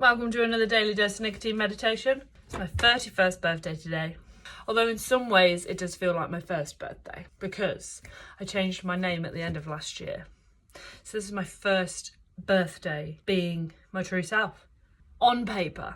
Welcome to another daily dose of nicotine meditation. It's my 31st birthday today. Although in some ways it does feel like my first birthday because I changed my name at the end of last year. So this is my first birthday being my true self. On paper.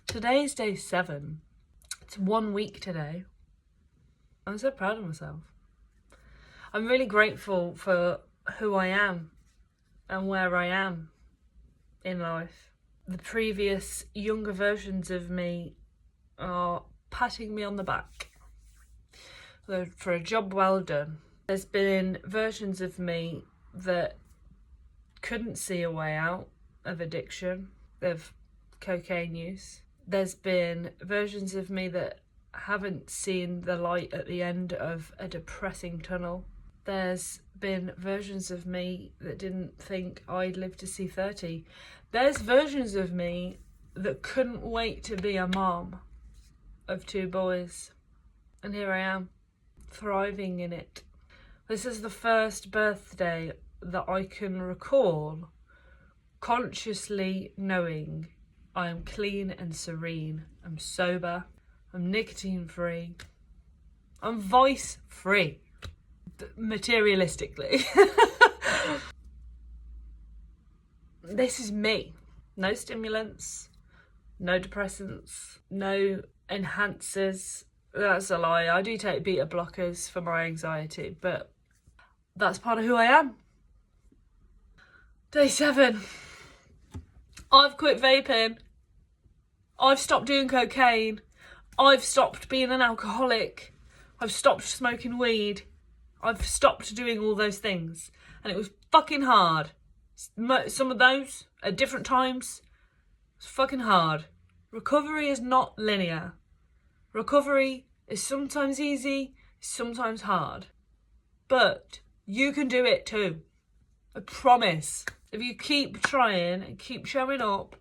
Today is day 7. It's 1 week today. I'm so proud of myself. I'm really grateful for who I am and where I am in life. The previous younger versions of me are patting me on the back for a job well done. There's been versions of me that couldn't see a way out of addiction, of cocaine use. There's been versions of me that haven't seen the light at the end of a depressing tunnel. There's been versions of me that didn't think I'd live to see 30. There's versions of me that couldn't wait to be a mom of 2 boys. And here I am, thriving in it. This is the first birthday that I can recall consciously knowing I am clean and serene. I'm sober. I'm nicotine free. I'm vice free. Materialistically. This is me. No stimulants, no depressants, no enhancers. That's a lie. I do take beta blockers for my anxiety, but that's part of who I am. Day 7. I've quit vaping. I've stopped doing cocaine. I've stopped being an alcoholic. I've stopped smoking weed. I've stopped doing all those things. And it was fucking hard. Some of those at different times. It's fucking hard. Recovery is not linear. Recovery is sometimes easy, sometimes hard. But you can do it too. I promise. If you keep trying and keep showing up,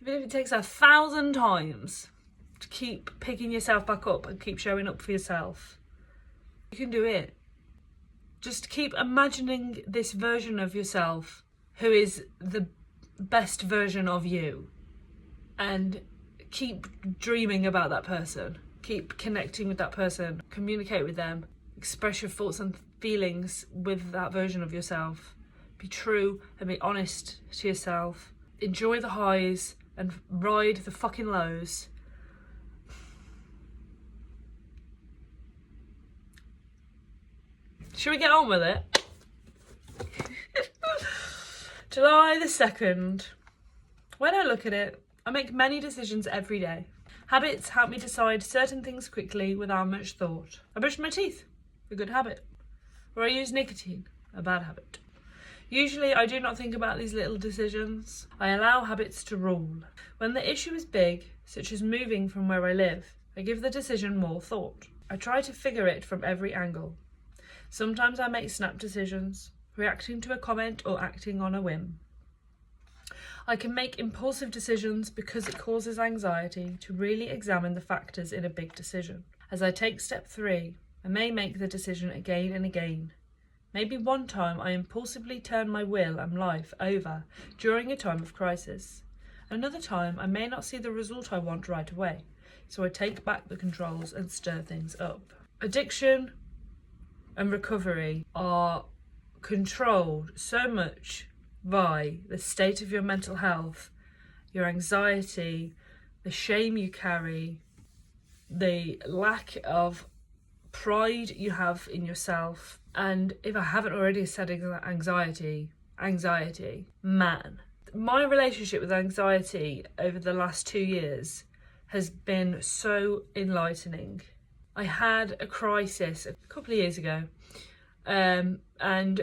even if it takes 1,000 times to keep picking yourself back up and keep showing up for yourself, you can do it. Just keep imagining this version of yourself who is the best version of you, and keep dreaming about that person. Keep connecting with that person. Communicate with them. Express your thoughts and feelings with that version of yourself. Be true and be honest to yourself. Enjoy the highs and ride the fucking lows. Should we get on with it? July the 2nd. When I look at it, I make many decisions every day. Habits help me decide certain things quickly without much thought. I brush my teeth, a good habit. Or I use nicotine, a bad habit. Usually I do not think about these little decisions. I allow habits to rule. When the issue is big, such as moving from where I live, I give the decision more thought. I try to figure it from every angle. Sometimes I make snap decisions, reacting to a comment or acting on a whim. I can make impulsive decisions because it causes anxiety to really examine the factors in a big decision. As I take step 3, I may make the decision again and again. Maybe one time I impulsively turn my will and life over during a time of crisis. Another time I may not see the result I want right away, so I take back the controls and stir things up. Addiction and recovery are controlled so much by the state of your mental health, your anxiety, the shame you carry, the lack of pride you have in yourself. And if I haven't already said anxiety, man. My relationship with anxiety over the last 2 years has been so enlightening. I had a crisis a couple of years ago and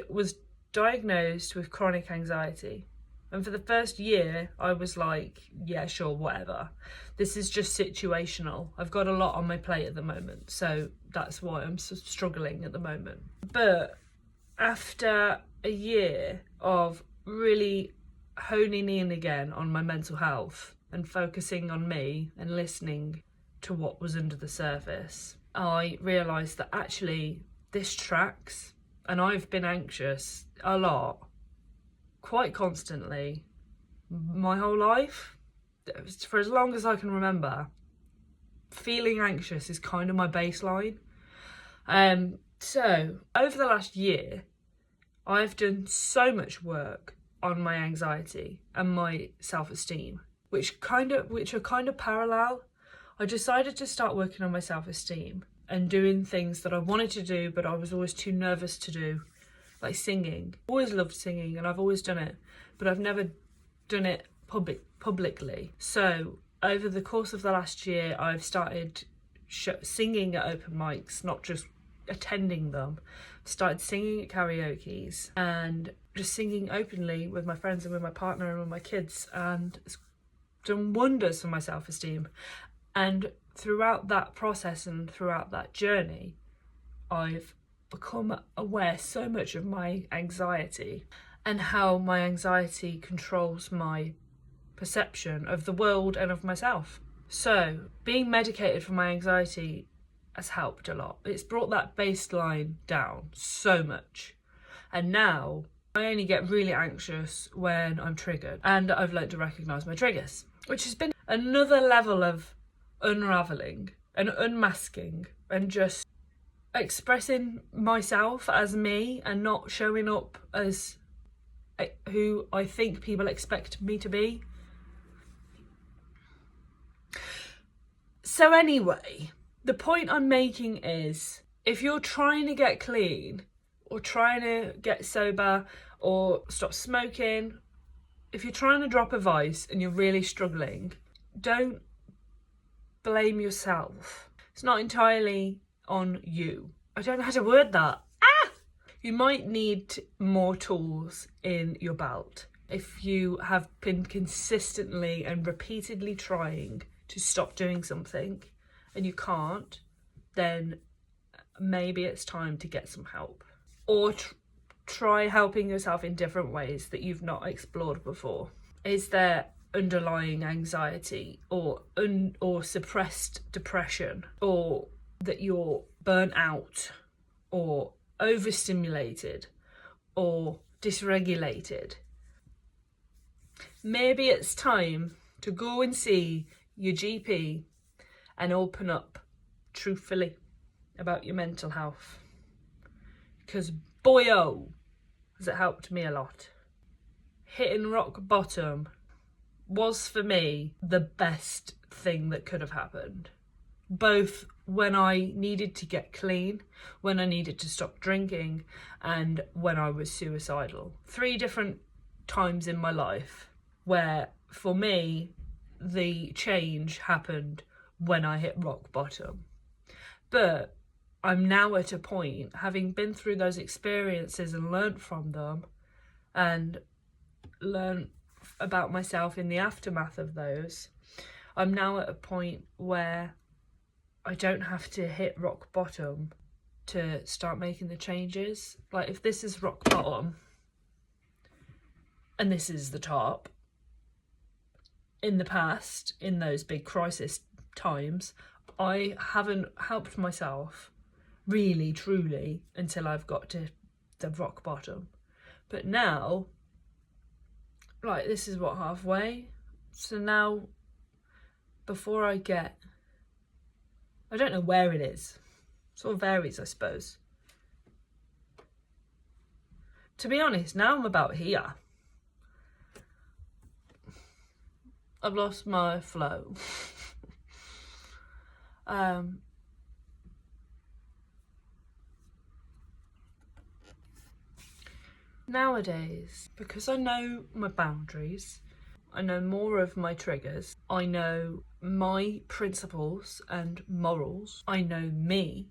was diagnosed with chronic anxiety. And for the first year, I was like, yeah, sure, whatever. This is just situational. I've got a lot on my plate at the moment, so that's why I'm struggling at the moment. But after a year of really honing in again on my mental health and focusing on me and listening to what was under the surface, I realised that actually this tracks, and I've been anxious a lot, quite constantly, my whole life. For as long as I can remember, feeling anxious is kind of my baseline. So over the last year, I've done so much work on my anxiety and my self-esteem, which are kind of parallel. I decided to start working on my self-esteem and doing things that I wanted to do, but I was always too nervous to do, like singing. Always loved singing, and I've always done it, but I've never done it publicly. So over the course of the last year, I've started singing at open mics, not just attending them. Started singing at karaoke's and just singing openly with my friends and with my partner and with my kids, and it's done wonders for my self-esteem. And throughout that process and throughout that journey, I've become aware so much of my anxiety and how my anxiety controls my perception of the world and of myself. So being medicated for my anxiety has helped a lot. It's brought that baseline down so much. And now I only get really anxious when I'm triggered, and I've learned to recognise my triggers, which has been another level of unravelling and unmasking and just expressing myself as me and not showing up as who I think people expect me to be. So anyway, the point I'm making is, if you're trying to get clean or trying to get sober or stop smoking, if you're trying to drop a vice and you're really struggling, don't blame yourself. It's not entirely on you. I don't know how to word that. You might need more tools in your belt. If you have been consistently and repeatedly trying to stop doing something and you can't, then maybe it's time to get some help. Or try helping yourself in different ways that you've not explored before. Is there underlying anxiety or suppressed depression, or that you're burnt out or overstimulated or dysregulated? Maybe it's time to go and see your GP and open up truthfully about your mental health, because boy oh, has it helped me a lot. Hitting rock bottom was for me the best thing that could have happened, both when I needed to get clean, when I needed to stop drinking, and when I was suicidal. 3 different times in my life where, for me, the change happened when I hit rock bottom. But I'm now at a point, having been through those experiences and learnt from them and learnt about myself in the aftermath of those, I'm now at a point where I don't have to hit rock bottom to start making the changes. Like, if this is rock bottom and this is the top, in the past, in those big crisis times, I haven't helped myself really, truly, until I've got to the rock bottom. But now, like, this is what, halfway? So now, before I don't know where it is. Sort of varies, I suppose. To be honest, now I'm about here. I've lost my flow. Nowadays, because I know my boundaries, I know more of my triggers, I know my principles and morals, I know me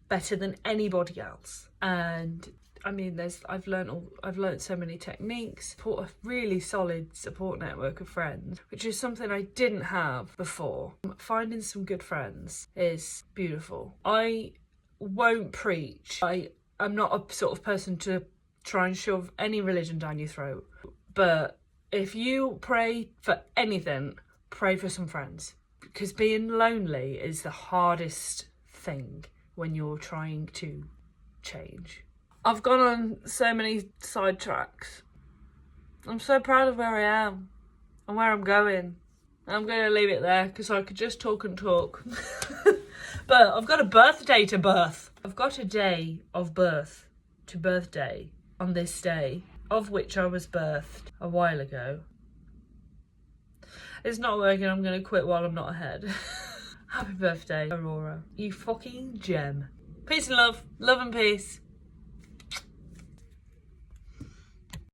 better than anybody else. And I mean, I've learned so many techniques, a really solid support network of friends, which is something I didn't have before. Finding some good friends is beautiful. I won't preach. I'm not a sort of person to try and shove any religion down your throat. But if you pray for anything, pray for some friends. Because being lonely is the hardest thing when you're trying to change. I've gone on so many sidetracks. I'm so proud of where I am and where I'm going. And I'm going to leave it there because I could just talk and talk. But I've got a birthday to birth. I've got a day of birth to birthday on this day, of which I was birthed a while ago. It's not working. I'm going to quit while I'm not ahead. Happy birthday, Aurora. You fucking gem. Peace and love. Love and peace.